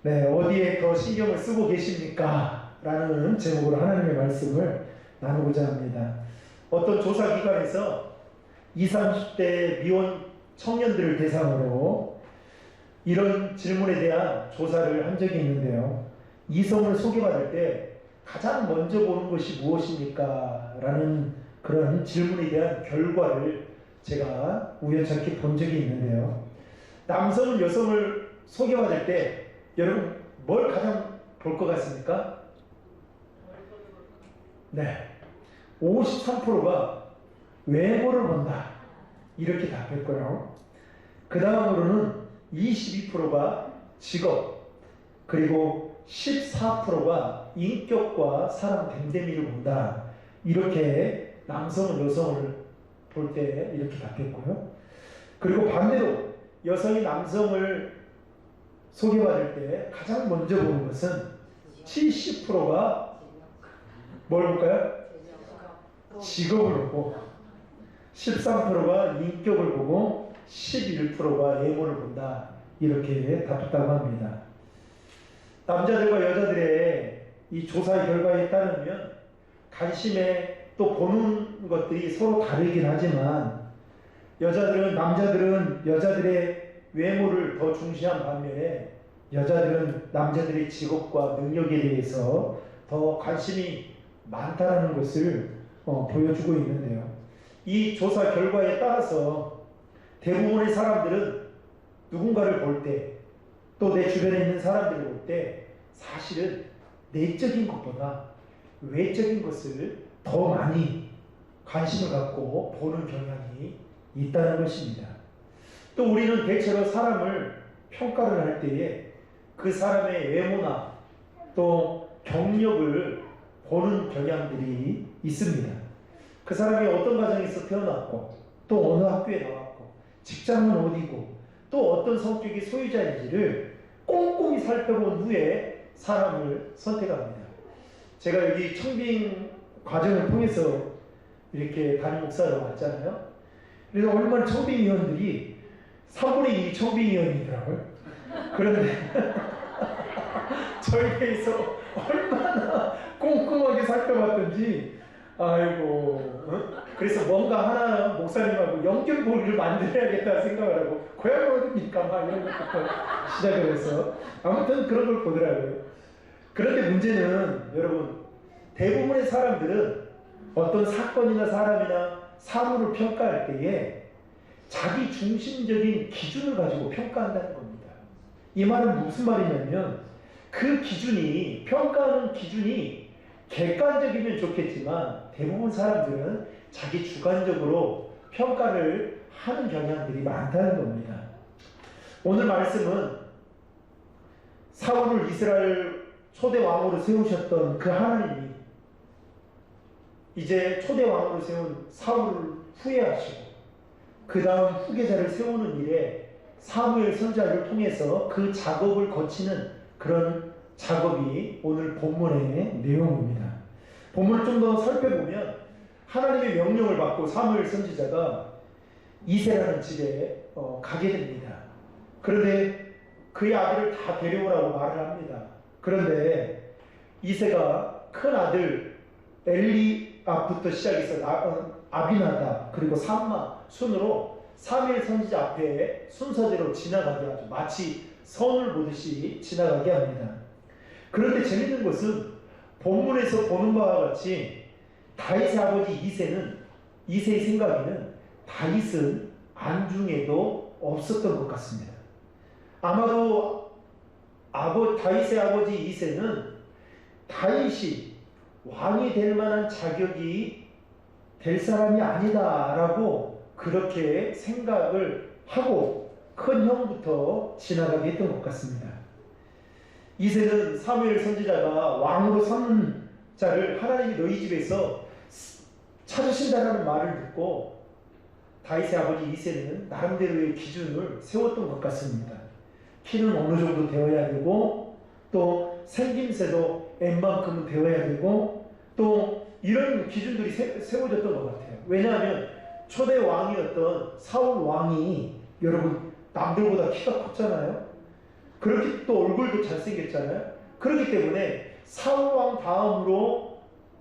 네, 어디에 더 신경을 쓰고 계십니까? 라는 제목으로 하나님의 말씀을 나누고자 합니다. 어떤 조사기관에서 20, 30대 미혼 청년들을 대상으로 이런 질문에 대한 조사를 한 적이 있는데요. 이성을 소개받을 때 가장 먼저 보는 것이 무엇입니까? 라는 그런 질문에 대한 결과를 제가 우연찮게 본 적이 있는데요. 남성은 여성을 소개받을 때 여러분 뭘 가장 볼 것 같습니까? 네, 53%가 외모를 본다 이렇게 답했고요. 그 다음으로는 22%가 직업, 그리고 14%가 인격과 사람 됨됨이를 본다 이렇게 남성은 여성을 볼 때 이렇게 답했고요. 그리고 반대로 여성이 남성을 소개받을 때 가장 먼저 보는 것은 70%가 뭘 볼까요? 직업을 보고, 13%가 인격을 보고, 11%가 외모를 본다 이렇게 답했다고 합니다. 남자들과 여자들의 이 조사 결과에 따르면 관심에 또 보는 것들이 서로 다르긴 하지만 남자들은 여자들의 외모를 더 중시한 반면에 여자들은 남자들의 직업과 능력에 대해서 더 관심이 많다는 것을 보여주고 있는데요. 이 조사 결과에 따라서 대부분의 사람들은 누군가를 볼 때, 또 내 주변에 있는 사람들을 볼 때 사실은 내적인 것보다 외적인 것을 더 많이 관심을 갖고 보는 경향이 있다는 것입니다. 또 우리는 대체로 사람을 평가를 할 때에 그 사람의 외모나 또 경력을 보는 경향들이 있습니다. 그 사람이 어떤 가정에서 태어났고 또 어느 학교에 나왔고 직장은 어디고 또 어떤 성격의 소유자인지를 꼼꼼히 살펴본 후에 사람을 선택합니다. 제가 여기 청빙 과정을 통해서 이렇게 담임 목사로 왔잖아요. 그래서 얼마나 청빙위원들이 3분의 1이 청빙위원이더라고요. 그런데 저희 교회에서 얼마나 꼼꼼하게 살펴봤던지 아이고 그래서 뭔가 하나 목사님하고 연결고리를 만들어야겠다 생각을 하고 고향이 어딥니까? 막 이런 것부터 시작을 해서 아무튼 그런 걸 보더라고요. 그런데 문제는 여러분 대부분의 사람들은 어떤 사건이나 사람이나 사물을 평가할 때에 자기 중심적인 기준을 가지고 평가한다는 겁니다. 이 말은 무슨 말이냐면 그 기준이 평가하는 기준이 객관적이면 좋겠지만 대부분 사람들은 자기 주관적으로 평가를 하는 경향들이 많다는 겁니다. 오늘 말씀은 사울을 이스라엘 초대 왕으로 세우셨던 그 하나님이 이제 초대 왕으로 세운 사울을 후회하시고 그 다음 후계자를 세우는 일에 사무엘 선지자를 통해서 그 작업을 거치는 그런 작업이 오늘 본문의 내용입니다. 본문을 좀 더 살펴보면 하나님의 명령을 받고 사무엘 선지자가 이새라는 집에 가게 됩니다. 그런데 그의 아들을 다 데려오라고 말을 합니다. 그런데 이새가 큰 아들 엘리압부터 시작해서 아비나답 그리고 삼마 순으로 사무엘 선지자 앞에 순서대로 지나가게 하죠. 마치 선을 보듯이 지나가게 합니다. 그런데 재밌는 것은 본문에서 보는 바와 같이 다윗의 아버지 이새의 생각에는 다윗은 안중에도 없었던 것 같습니다. 아마도 다윗의 아버지 이새는 다윗이 왕이 될 만한 자격이 될 사람이 아니다라고 그렇게 생각을 하고 큰 형부터 지나가게 했던 것 같습니다. 이새는 사무엘 선지자가 왕으로 삼는 자를 하나님이 너희 집에서 찾으신다라는 말을 듣고 다윗의 아버지 이새는 나름대로의 기준을 세웠던 것 같습니다. 키는 어느 정도 되어야 되고 또 생김새도 N만큼은 되어야 되고 또 이런 기준들이 세워졌던 것 같아요. 왜냐하면 초대 왕이었던 사울 왕이 여러분 남들보다 키가 컸잖아요. 그렇게 또 얼굴도 잘생겼잖아요. 그렇기 때문에 사울 왕 다음으로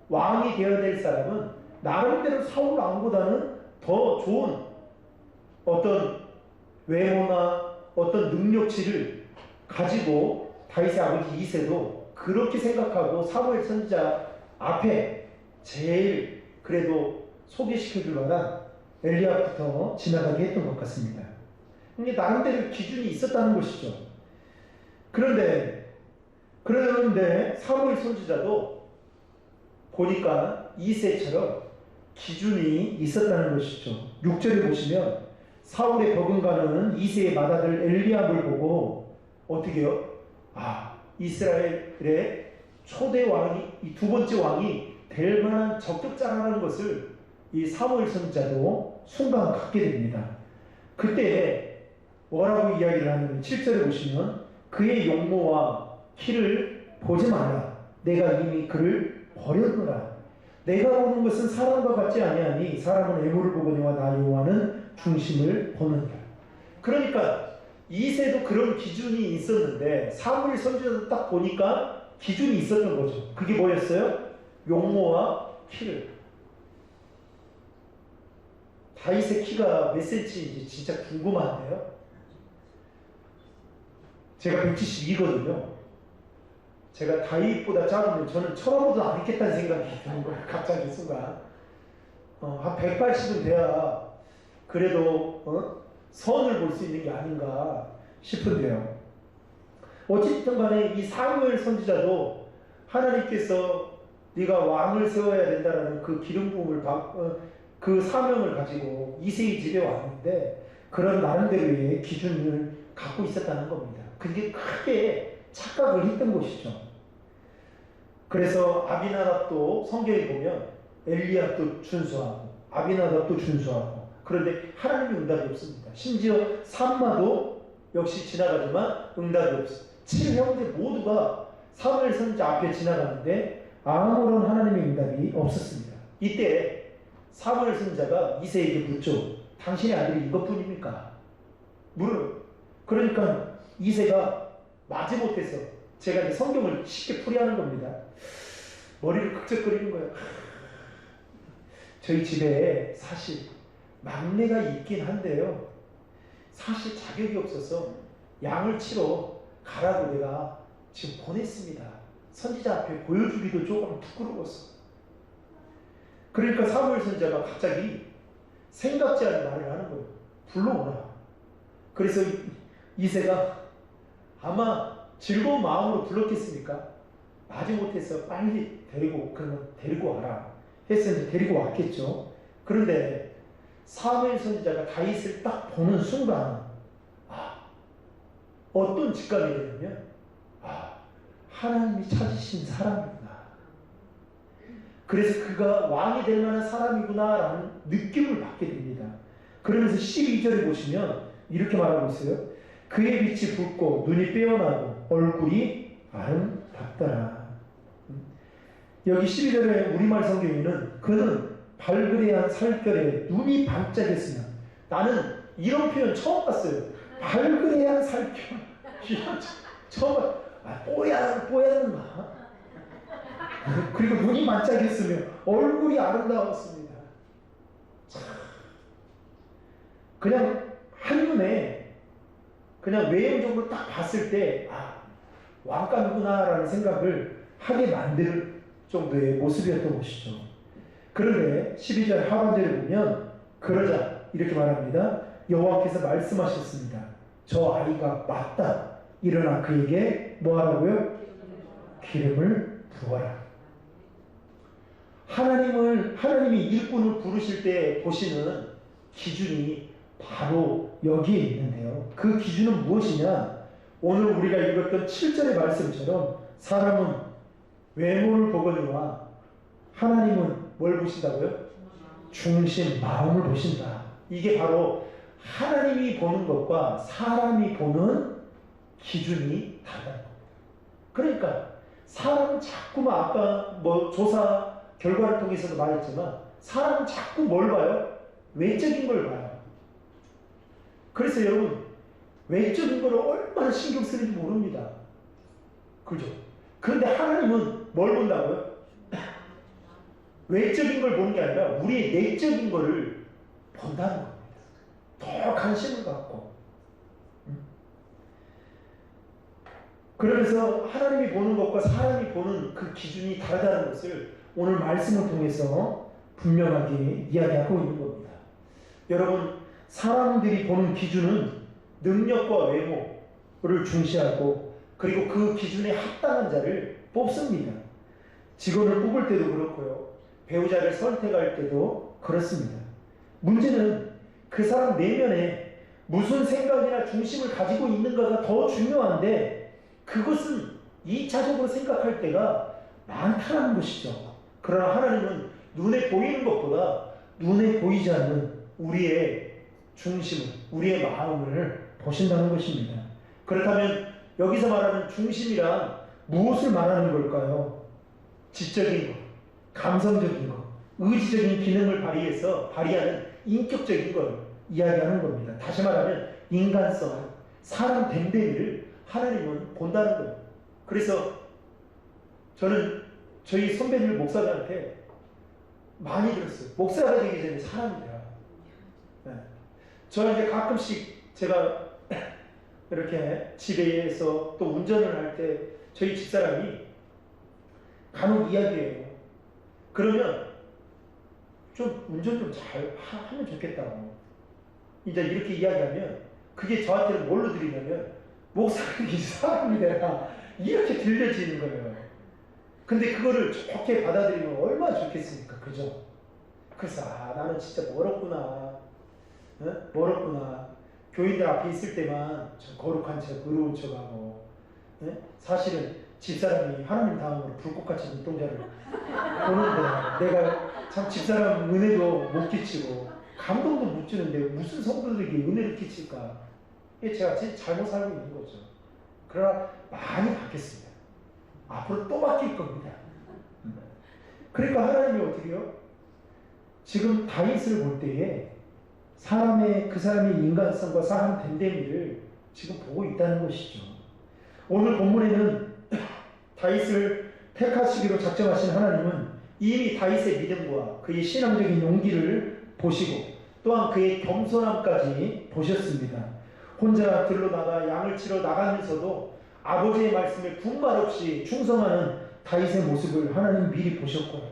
왕이 되어야 될 사람은 나름대로 사울 왕보다는 더 좋은 어떤 외모나 어떤 능력치를 가지고 다윗의 아버지 이새도 그렇게 생각하고 사무엘 선지자 앞에 제일 그래도 소개시켜줄 만한 엘리압부터 지나가게 했던 것 같습니다. 이게 나름대로 기준이 있었다는 것이죠. 그런데 사무엘 선지자도 보니까 이새처럼 기준이 있었다는 것이죠. 6절에 보시면 사울의 버금가는 이새의 맏아들 엘리압을 보고 어떻게 해요? 이스라엘의 초대 왕이, 이 두 번째 왕이 될 만한 적격자라는 것을 이 사무엘 선지자도 순간 갖게 됩니다. 그때 뭐라고 이야기를 하냐면 7절에 보시면 그의 용모와 키를 보지 마라. 내가 이미 그를 버렸노라. 내가 보는 것은 사람과 같지 아니하니 사람은 애물을 보거니와 나 여호와는 중심을 보느니라. 그러니까 이새도 그런 기준이 있었는데 사무엘 선지자도 딱 보니까 기준이 있었던 거죠. 그게 뭐였어요? 용모와 키를. 다윗의 키가 몇 센치인지 진짜 궁금한데요. 제가 172거든요. 제가 다윗보다 작으면 저는 쳐다보도 안 했겠다는 생각이 드는 거예요. 갑자기 순간. 한 180은 돼야 그래도 선을 볼 수 있는 게 아닌가 싶은데요. 어쨌든 간에 이 사무엘 선지자도 하나님께서 네가 왕을 세워야 된다라는 그 기름 부음을 그 사명을 가지고 이새의 집에 왔는데 그런 나름대로의 기준을 갖고 있었다는 겁니다. 그게 크게 착각을 했던 것이죠. 그래서 아비나답도 성경에 보면 엘리압도 준수하고 아비나답도 준수하고 그런데 하나님의 응답이 없습니다. 심지어 삼마도 역시 지나가지만 응답이 없어요. 7형제 모두가 사무엘 선지자 앞에 지나가는데 아무런 하나님의 응답이 없었습니다. 이때 사무엘 선지자가 이새에게 묻죠. 당신의 아들이 이것뿐입니까? 물어요. 그러니까 이새가 마지못해서 제가 이제 성경을 쉽게 풀이하는 겁니다. 머리를 극적거리는 거예요. 저희 집에 사실 막내가 있긴 한데요. 사실 자격이 없어서 양을 치러 가라고 내가 지금 보냈습니다. 선지자 앞에 보여주기도 조금 부끄러웠어. 그러니까 사무엘 선지자가 갑자기 생각지 않은 말을 하는 거예요. 불러오라. 그래서 이새가 아마 즐거운 마음으로 불렀겠습니까? 마지못해서 빨리 그러면 데리고 와라 했으니 데리고 왔겠죠. 그런데 사무엘 선지자가 다윗을 딱 보는 순간 어떤 직감이 되냐면 하나님이 찾으신 사람이구나. 그래서 그가 왕이 될 만한 사람이구나 라는 느낌을 받게 됩니다. 그러면서 12절에 보시면 이렇게 말하고 있어요. 그의 빛이 붉고 눈이 빼어나고 얼굴이 아름답더라. 여기 12절에 우리말 성경에는 그는 발그레한 살결에 눈이 반짝였으며 나는 이런 표현 처음 봤어요. 발그레한 살결. 처음 뽀얗는가? 그리고 눈이 반짝였으며 얼굴이 아름다웠습니다. 그냥 한눈에 그냥 외형적으로 딱 봤을 때 왕감이구나 라는 생각을 하게 만들 정도의 모습이었던 것이죠. 그런데 12절 하반절에 보면 그러자 이렇게 말합니다. 여호와께서 말씀하셨습니다. 저 아이가 맞다. 일어나 그에게 뭐하라고요? 기름을 부어라. 하나님이 일꾼을 부르실 때 보시는 기준이 바로 여기에 있는데요. 그 기준은 무엇이냐? 오늘 우리가 읽었던 7절의 말씀처럼 사람은 외모를 보거니와 하나님은 뭘 보신다고요? 중심, 마음을 보신다. 이게 바로 하나님이 보는 것과 사람이 보는 기준이 다르다는 겁니다. 그러니까 사람은 자꾸만 아까 조사 결과를 통해서도 말했지만 사람은 자꾸 뭘 봐요? 외적인 걸 봐요. 그래서 여러분 외적인 걸 얼마나 신경 쓰는지 모릅니다. 그죠? 그런데 하나님은 뭘 본다고요? 외적인 걸 보는 게 아니라 우리의 내적인 거를 본다는 겁니다. 더 관심을 갖고. 그러면서 하나님이 보는 것과 사람이 보는 그 기준이 다르다는 것을 오늘 말씀을 통해서 분명하게 이야기하고 있는 겁니다. 여러분, 사람들이 보는 기준은 능력과 외모를 중시하고 그리고 그 기준에 합당한 자를 뽑습니다. 직원을 뽑을 때도 그렇고요. 배우자를 선택할 때도 그렇습니다. 문제는 그 사람 내면에 무슨 생각이나 중심을 가지고 있는가가 더 중요한데 그것은 2차적으로 생각할 때가 많다는 것이죠. 그러나 하나님은 눈에 보이는 것보다 눈에 보이지 않는 우리의 중심을, 우리의 마음을 보신다는 것입니다. 그렇다면 여기서 말하는 중심이란 무엇을 말하는 걸까요? 지적인 것, 감성적인 것, 의지적인 기능을 발휘하는 인격적인 걸 이야기하는 겁니다. 다시 말하면 인간성, 사람 됨됨이를 하나님은 본다는 거예요. 그래서 저는 저희 선배님 목사들한테 많이 들었어요. 목사가 되기 전에 사람이 되라. 네. 저한테 가끔씩 제가 이렇게 집에서 또 운전을 할 때 저희 집사람이 간혹 이야기해요. 그러면 좀 운전 좀 잘 하면 좋겠다고. 이제 이렇게 이야기하면 그게 저한테는 뭘로 들리냐면 목사님이 사람이 되라 이렇게 들려지는 거예요. 근데 그거를 좋게 받아들이면 얼마나 좋겠습니까? 그죠? 그래서 나는 진짜 멀었구나. 멀었구나. 교인들 앞에 있을 때만 좀 거룩한 척, 의로운 척하고 사실은 집사람이 하나님 다음으로 불꽃같이 눈동자를 보는데 내가 참 집사람 은혜도 못 끼치고 감동도 못 주는데 무슨 성도들에게 은혜를 끼칠까? 제가 진짜 잘못 살고 있는 거죠. 그러나 많이 바뀌었습니다. 앞으로 또 바뀔 겁니다. 그러니까 하나님이 어떻게 해요? 지금 다윗을 볼 때에 그 사람의 인간성과 사람 됨됨이를 지금 보고 있다는 것이죠. 오늘 본문에는 다윗을 택하시기로 작정하신 하나님은 이미 다윗의 믿음과 그의 신앙적인 용기를 보시고 또한 그의 겸손함까지 보셨습니다. 혼자 들로 나가 양을 치러 나가면서도 아버지의 말씀에 군말 없이 충성하는 다윗의 모습을 하나님 미리 보셨고요.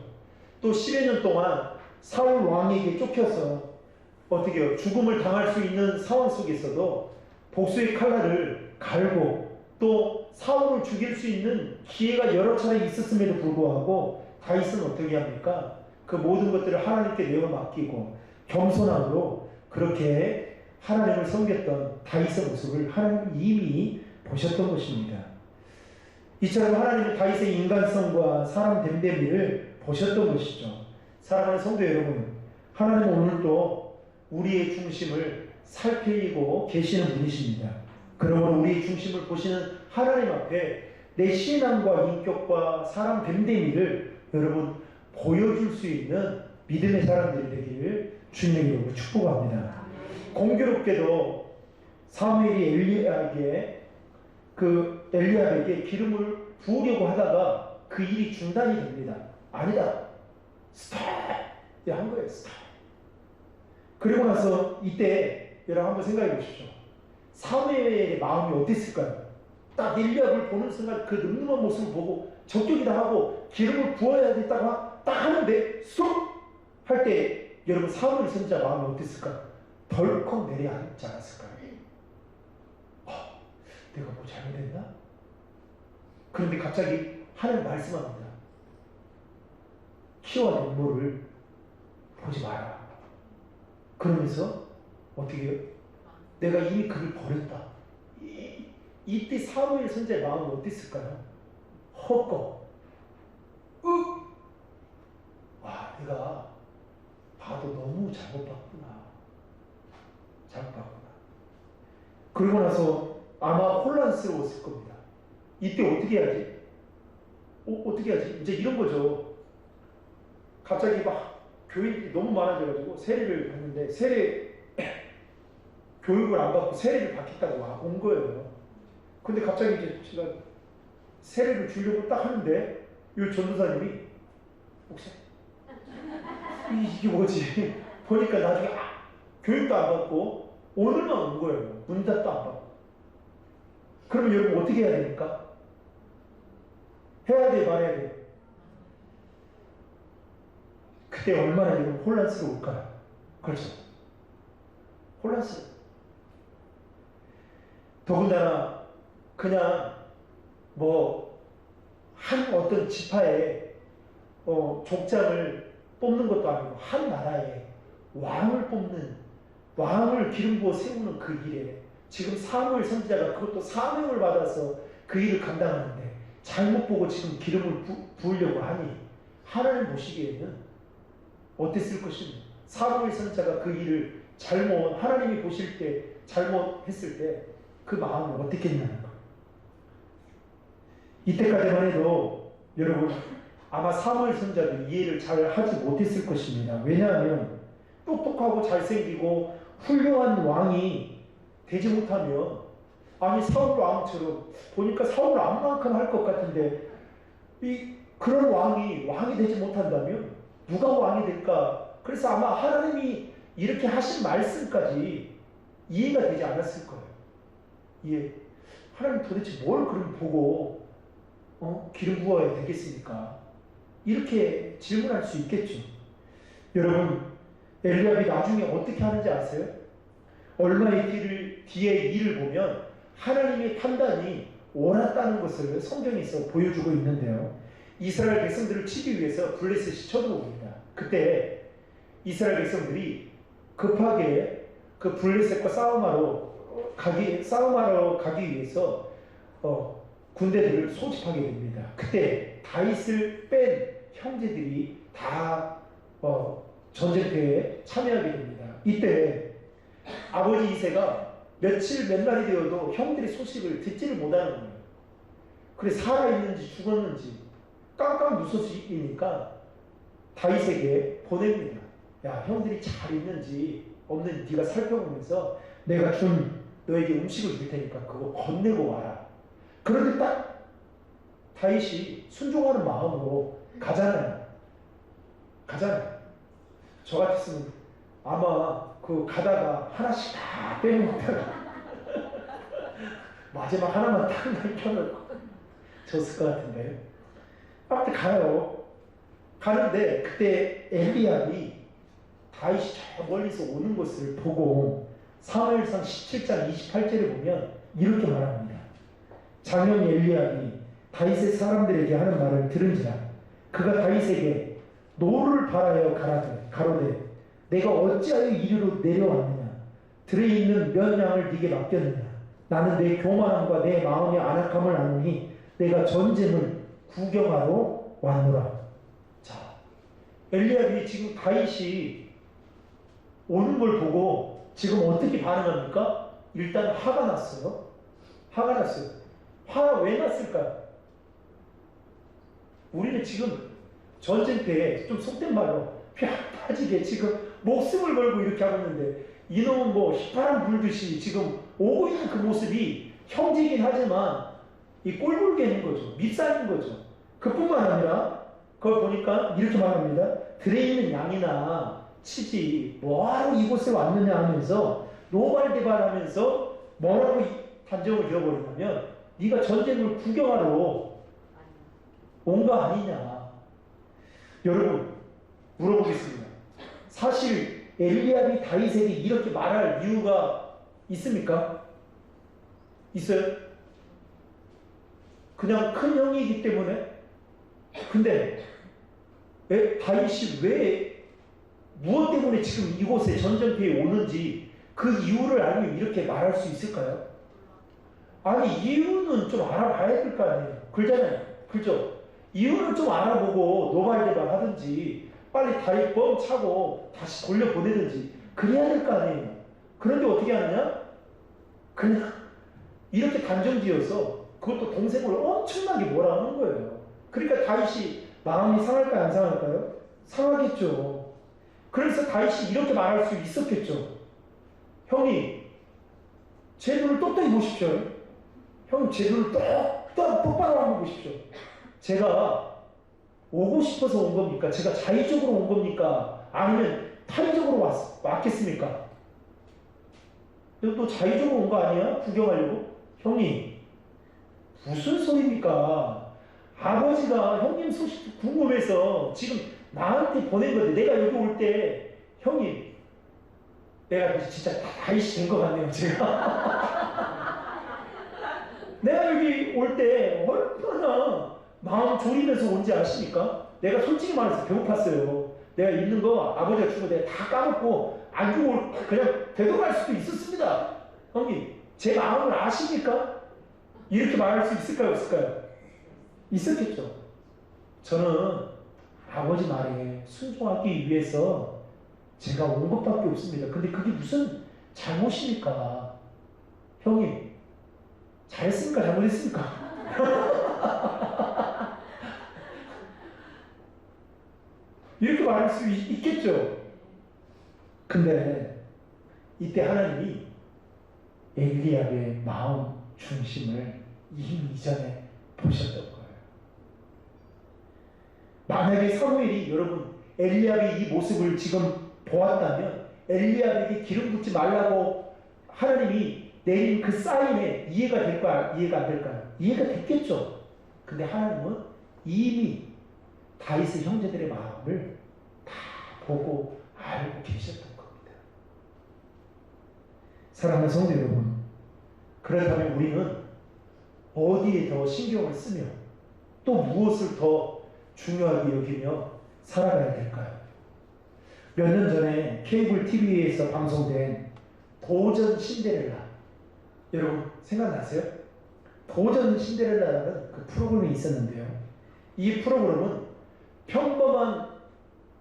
또 10여 년 동안 사울 왕에게 쫓겨서 어떻게 해요? 죽음을 당할 수 있는 상황 속에서도 복수의 칼날을 갈고 또 사울을 죽일 수 있는 기회가 여러 차례 있었음에도 불구하고 다윗은 어떻게 합니까? 그 모든 것들을 하나님께 내어 맡기고 겸손함으로 그렇게 하나님을 섬겼던 다윗의 모습을 하나님은 이미 보셨던 것입니다. 이처럼 하나님은 다윗의 인간성과 사람 됨됨이를 보셨던 것이죠. 사랑하는 성도 여러분, 하나님은 오늘도 우리의 중심을 살피고 계시는 분이십니다. 그러므로 우리의 중심을 보시는 하나님 앞에 내 신앙과 인격과 사람 됨됨이를 여러분 보여줄 수 있는 믿음의 사람들이 되기를 주님의 이름으로 축복합니다. 공교롭게도 사무엘이 엘리압에게 기름을 부으려고 하다가 그 일이 중단이 됩니다. 아니다. 스톱! 한 거예요. 스톱. 그리고 나서 이때 여러분 한번 생각해 보십시오. 사무엘의 마음이 어땠을까요? 딱 엘리압을 보는 순간 그 늠름한 모습을 보고 적격이다 하고 기름을 부어야겠다고 딱 하는데 스톱! 할 때 여러분 사무엘 선지자 마음이 어땠을까요? 덜컥 내려앉지 않았을까요? 내가 뭐 잘못했나? 그런데 갑자기 하나님 말씀합니다. 키와 눈물을 보지 마라. 그러면서 어떻게 해요? 내가 이미 그를 버렸다. 이때 사무엘 선지자의 마음은 어땠을까요? 헛거. 와, 내가 봐도 너무 잘못 봤구나. 잘못 봤구나. 그러고 나서 아마 혼란스러웠을 겁니다. 이때 어떻게 해야지? 어떻게 해야지? 이제 이런 거죠. 갑자기 막 교인들이 너무 많아져가지고 세례를 받는데 교육을 안 받고 세례를 받겠다고 온 거예요. 근데 갑자기 이제 제가 세례를 주려고 딱 하는데 이 전도사님이 목사 이게 뭐지? 보니까 나중에 교육도 안 받고 오늘만 온 거예요. 문답도 안 받고. 그러면 여러분 어떻게 해야 됩니까? 해야 돼, 말해야 돼? 그때 얼마나 여러분 혼란스러울까요? 그렇죠. 혼란스러워. 더군다나 그냥 한 어떤 지파에 족장을 뽑는 것도 아니고 한 나라에 왕을 뽑는, 왕을 기름 부어 세우는 그 일에 지금 사무엘 선지자가 그것도 사명을 받아서 그 일을 감당하는데 잘못 보고 지금 기름을 부으려고 하니 하나님 보시기에는 어땠을 것입니까? 사무엘 선지자가 그 일을 하나님이 보실 때 잘못했을 때 그 마음을 어떻게 했냐는 거예요. 이때까지만 해도 여러분 아마 사무엘 선지자도 이해를 잘 하지 못했을 것입니다. 왜냐하면 똑똑하고 잘생기고 훌륭한 왕이 되지 못하면, 아니 사울 왕처럼 보니까 사울 왕만큼 할 것 같은데 그런 왕이 되지 못한다면 누가 왕이 될까? 그래서 아마 하나님이 이렇게 하신 말씀까지 이해가 되지 않았을 거예요. 하나님 도대체 뭘 그럼 보고 기름 부어야 되겠습니까? 이렇게 질문할 수 있겠죠. 여러분, 엘리압이 나중에 어떻게 하는지 아세요? 얼마의 뒤에 일을 보면 하나님의 판단이 옳았다는 것을 성경에서 보여주고 있는데요. 이스라엘 백성들을 치기 위해서 블레셋이 쳐들어옵니다. 그때 이스라엘 백성들이 급하게 그 블레셋과 싸움하러 가기 위해서 군대들을 소집하게 됩니다. 그때 다윗을 뺀 형제들이 다 전쟁터에 참여하게 됩니다. 이때 아버지 이새가 몇 날이 되어도 형들의 소식을 듣지를 못하는 거예요. 그래 살아있는지 죽었는지 깜깜 무소식이니까 다윗에게 보냅니다. 야, 형들이 잘 있는지 없는지 네가 살펴보면서 내가 준 너에게 음식을 줄 테니까 그거 건네고 와라. 그런데 딱 다윗이 순종하는 마음으로 가잖아요. 저 같았으면 아마 가다가 하나씩 다 빼먹다가 마지막 하나만 딱 남겨놓고 줬을 것 같은데요. 아무튼 가요. 가는데 그때 엘리압이 다윗이 저 멀리서 오는 것을 보고 사무엘상 17장 28절에 보면 이렇게 말합니다. 장년 엘리압이 다윗의 사람들에게 하는 말을 들은지라 그가 다윗에게 노를 바라여 가로되 내가 어찌하여 이리로 내려왔느냐 들에 있는 몇 양을 네게 맡겼느냐 나는 내 교만함과 내 마음의 안악함을 아노니 내가 전쟁을 구경하러 왔노라. 자, 엘리압이 지금 다윗이 오는 걸 보고 지금 어떻게 반응합니까? 일단 화가 났어요. 화가 왜 났을까요? 우리는 지금 전쟁터에 좀 속된 말로 뼈 빠지게 지금 목숨을 걸고 이렇게 하고 있는데 이놈은 휘파람 불듯이 지금 오고 있는 그 모습이 형제이긴 하지만 이 꼴불개인 거죠. 밉살인 거죠. 그뿐만 아니라 그걸 보니까 이렇게 말합니다. 들에 있는 양이나 치지 뭐하러 이곳에 왔느냐 하면서 노발대발하면서 뭐라고 단정을 지어버리냐면 네가 전쟁을 구경하러 온 거 아니냐. 여러분 물어보겠습니다. 사실 엘리압이 다윗에게 이렇게 말할 이유가 있습니까? 있어요? 그냥 큰 형이기 때문에? 근데 다윗이 무엇 때문에 지금 이곳에 전쟁터에 오는지 그 이유를 알면 이렇게 말할 수 있을까요? 아니 이유는 좀 알아봐야 될 거 아니에요. 그러잖아요. 그죠? 이유를 좀 알아보고 노발대발 하든지 빨리 다리 뻥 차고 다시 돌려보내든지 그래야 될 거 아니에요. 그런데 어떻게 하느냐? 그냥 이렇게 단정지어서 그것도 동생을 엄청나게 뭐라 하는 거예요. 그러니까 다윗이 마음이 상할까요? 안 상할까요? 상하겠죠. 그래서 다윗이 이렇게 말할 수 있었겠죠. 형이 제 눈을 똑똑히 보십시오. 형, 제 눈을 똑바로 한번 보십시오. 제가 오고 싶어서 온 겁니까? 제가 자의적으로 온 겁니까? 아니면 타의적으로 왔겠습니까? 또 자의적으로 온 거 아니야? 구경하려고? 형님, 무슨 소리입니까? 아버지가 형님 소식 궁금해서 지금 나한테 보낸 건데, 내가 여기 올 때, 형님, 내가 진짜 다이씨 된 것 같네요, 제가. 내가 여기 올 때 얼마나 마음 졸이면서 온지 아십니까? 내가 솔직히 말해서 배고팠어요. 내가 있는 거 아버지가 주고 내가 다 까먹고 안 주고 그냥 되돌아갈 수도 있었습니다. 형님, 제 마음을 아십니까? 이렇게 말할 수 있을까요, 없을까요? 있었겠죠. 저는 아버지 말에 순종하기 위해서 제가 온 것밖에 없습니다. 근데 그게 무슨 잘못입니까? 형님, 잘했습니까? 잘못했습니까? 이렇게 말할 수 있겠죠. 근데 이때 하나님이 엘리압의 마음 중심을 이미 이전에 보셨던 거예요. 만약에 사무엘이 여러분 엘리압의 이 모습을 지금 보았다면 엘리압에게 기름 붓지 말라고 하나님이 내린 그 사인에 이해가 될까요? 이해가 안 될까요? 이해가 됐겠죠. 근데 하나님은 이미 다윗의 형제들의 마음을 다 보고 알고 계셨던 겁니다. 사랑하는 성도 여러분, 그렇다면 우리는 어디에 더 신경을 쓰며 또 무엇을 더 중요하게 여기며 살아가야 될까요? 몇 년 전에 케이블 TV에서 방송된 도전 신데렐라, 여러분 생각나세요? 도전 신데렐라라는 그 프로그램이 있었는데요. 이 프로그램은 평범한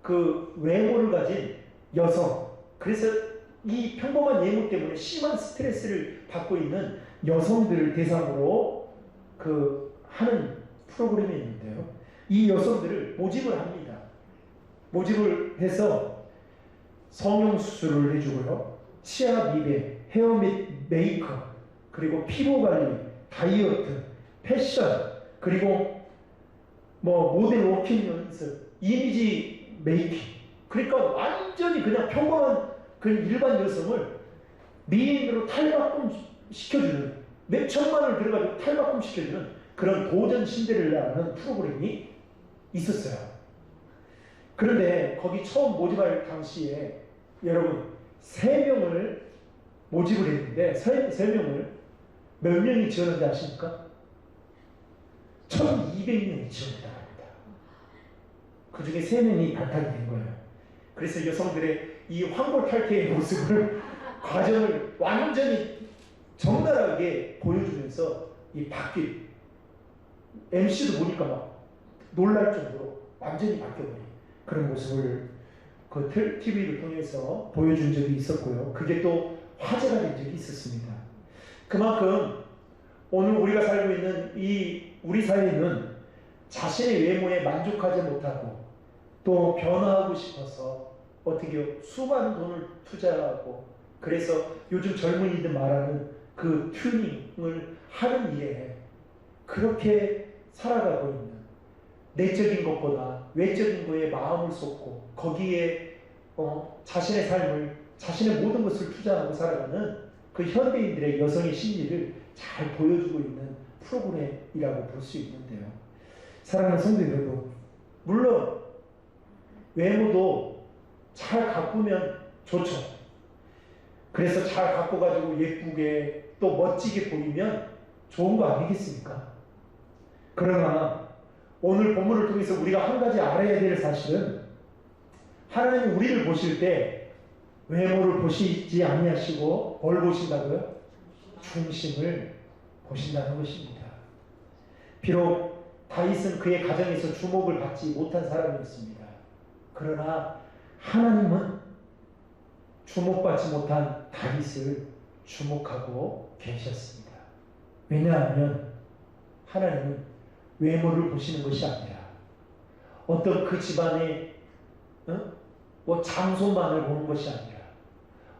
그 외모를 가진 여성, 그래서 이 평범한 외모 때문에 심한 스트레스를 받고 있는 여성들을 대상으로 하는 프로그램이 있는데요. 이 여성들을 모집을 합니다. 모집을 해서 성형수술을 해주고요. 치아 미백, 헤어 메이크업, 그리고 피부관리, 다이어트, 패션, 그리고 모델 워킹 연습, 이미지 메이킹. 그러니까 완전히 그냥 평범한 그 일반 여성을 미인으로 탈바꿈 시켜주는, 몇 천만 원을 들어가지고 탈바꿈 시켜주는 그런 도전 신데렐라라는 프로그램이 있었어요. 그런데 거기 처음 모집할 당시에 여러분 3명을 모집을 했는데 3명을 몇 명이 지원한지 아십니까? 1200명이 지원을 합니다. 그 중에 3명이 발탁이 된 거예요. 그래서 여성들의 이 황골탈퇴의 모습을 과정을 완전히 적나라하게 보여주면서 이 바뀐 MC도 보니까 막 놀랄 정도로 완전히 바뀌어버린 그런 모습을 그 TV를 통해서 보여준 적이 있었고요. 그게 또 화제가 된 적이 있었습니다. 그만큼 오늘 우리가 살고 있는 이 우리 사회는 자신의 외모에 만족하지 못하고 또 변화하고 싶어서 어떻게 수많은 돈을 투자하고, 그래서 요즘 젊은이들 말하는 그 튜닝을 하는 일에 그렇게 살아가고 있는, 내적인 것보다 외적인 거에 마음을 쏟고 거기에 자신의 삶을, 자신의 모든 것을 투자하고 살아가는 그 현대인들의 여성의 심리를 잘 보여주고 있는 프로그램이라고 볼 수 있는데요. 사랑하는 성도 여러분, 물론 외모도 잘 가꾸면 좋죠. 그래서 잘 가꿔가지고 예쁘게 또 멋지게 보이면 좋은 거 아니겠습니까? 그러나 오늘 본문을 통해서 우리가 한 가지 알아야 될 사실은, 하나님이 우리를 보실 때 외모를 보시지 아니하시고 뭘 보신다고요? 중심을 보신다는 것입니다. 비록 다윗은 그의 가정에서 주목을 받지 못한 사람이었습니다. 그러나 하나님은 주목받지 못한 다윗을 주목하고 계셨습니다. 왜냐하면 하나님은 외모를 보시는 것이 아니라 어떤 그 집안의 장소만을 보는 것이 아니라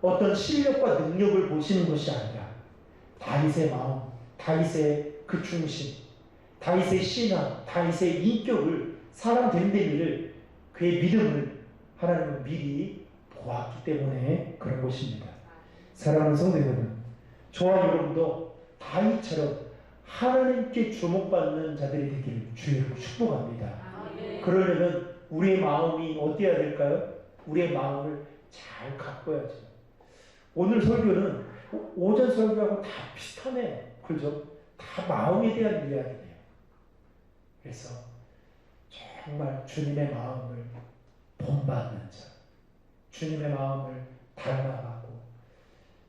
어떤 실력과 능력을 보시는 것이 아니라 다윗의 마음, 다윗의 그 중심, 다윗의 신앙, 다윗의 인격을, 사람 됨됨이를, 그의 믿음을 하나님은 미리 보았기 때문에 그런 것입니다. 사랑하는 성도 여러분, 저와 여러분도 다윗처럼 하나님께 주목받는 자들이 되기를 주의로 축복합니다. 그러려면 우리의 마음이 어때야 될까요? 우리의 마음을 잘 가꿔야죠. 오늘 설교는 오전 설교하고 다 비슷하네요. 그죠? 다 마음에 대한 이야기네요. 그래서 정말 주님의 마음을 본받는 자, 주님의 마음을 닮아가고,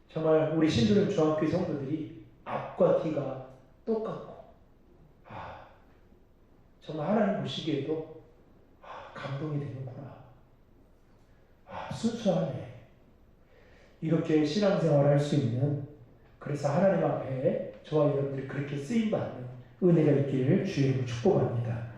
정말 우리 신도림 중학교 성도들이 앞과 뒤가 똑같고, 정말 하나님 보시기에도 감동이 되는구나. 순수하네. 이렇게 신앙생활을 할 수 있는, 그래서 하나님 앞에 저와 여러분들이 그렇게 쓰임받는 은혜가 있기를 주의 이름으로 축복합니다.